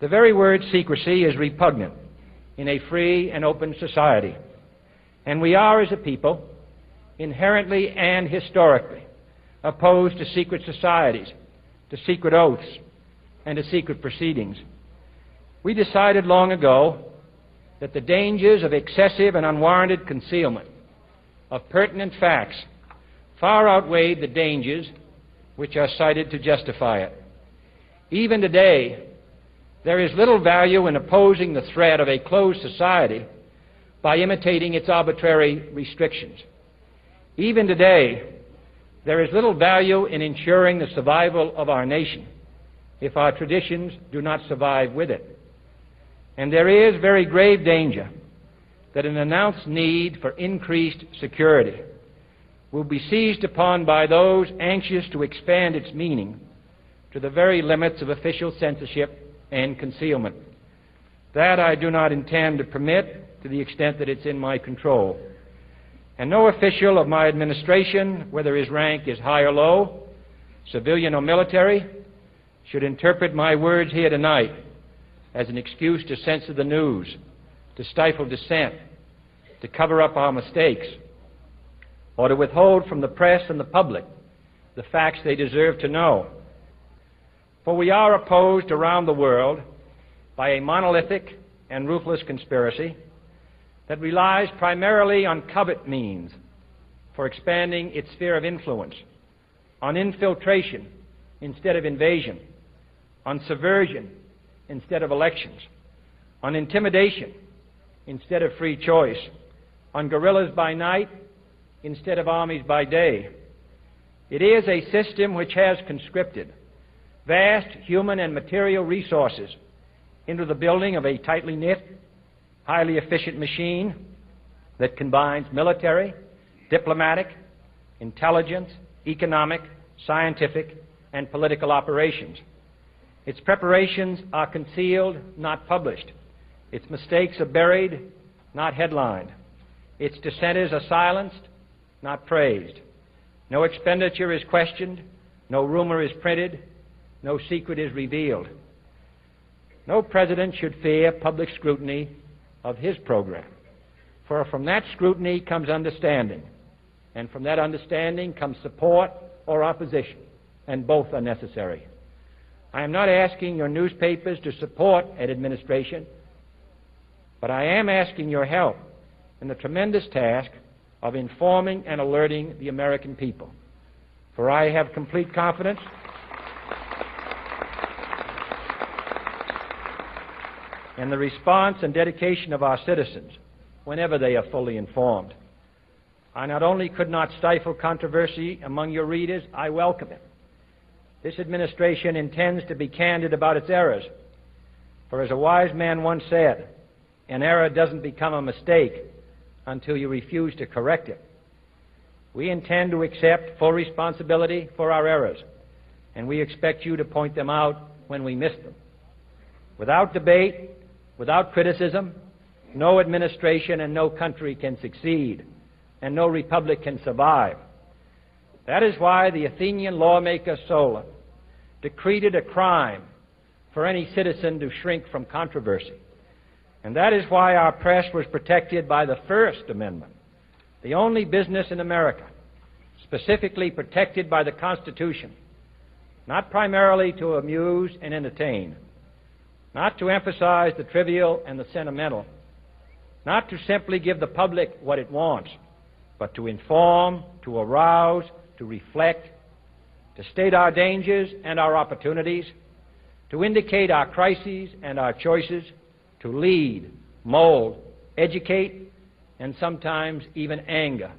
The very word secrecy is repugnant in a free and open society, and we are, as a people, inherently and historically opposed to secret societies, to secret oaths, and to secret proceedings. We decided long ago that the dangers of excessive and unwarranted concealment of pertinent facts far outweighed the dangers which are cited to justify it. Even today, there is little value in opposing the threat of a closed society by imitating its arbitrary restrictions. Even today, there is little value in ensuring the survival of our nation if our traditions do not survive with it. And there is very grave danger that an announced need for increased security will be seized upon by those anxious to expand its meaning to the very limits of official censorship and concealment. That I do not intend to permit to the extent that it's in my control. And no official of my administration, whether his rank is high or low, civilian or military, should interpret my words here tonight as an excuse to censor the news, to stifle dissent, to cover up our mistakes, or to withhold from the press and the public the facts they deserve to know. For we are opposed around the world by a monolithic and ruthless conspiracy that relies primarily on covert means for expanding its sphere of influence, on infiltration instead of invasion, on subversion instead of elections, on intimidation instead of free choice, on guerrillas by night instead of armies by day. It is a system which has conscripted vast human and material resources into the building of a tightly knit, highly efficient machine that combines military, diplomatic, intelligence, economic, scientific, and political operations. Its preparations are concealed, not published. Its mistakes are buried, not headlined. Its dissenters are silenced, not praised. No expenditure is questioned, no rumor is printed, no secret is revealed. No president should fear public scrutiny of his program, for from that scrutiny comes understanding, and from that understanding comes support or opposition, and both are necessary. I am not asking your newspapers to support an administration, but I am asking your help in the tremendous task of informing and alerting the American people. For I have complete confidence in the response and dedication of our citizens whenever they are fully informed. I not only could not stifle controversy among your readers, I welcome it. This administration intends to be candid about its errors. For as a wise man once said, an error doesn't become a mistake until you refuse to correct it. We intend to accept full responsibility for our errors, and we expect you to point them out when we miss them. Without debate, without criticism, no administration and no country can succeed, and no republic can survive. That is why the Athenian lawmaker Solon decreed it a crime for any citizen to shrink from controversy. And that is why our press was protected by the First Amendment, the only business in America specifically protected by the Constitution, not primarily to amuse and entertain, not to emphasize the trivial and the sentimental, not to simply give the public what it wants, but to inform, to arouse, to reflect, to state our dangers and our opportunities, to indicate our crises and our choices, to lead, mold, educate, and sometimes even anger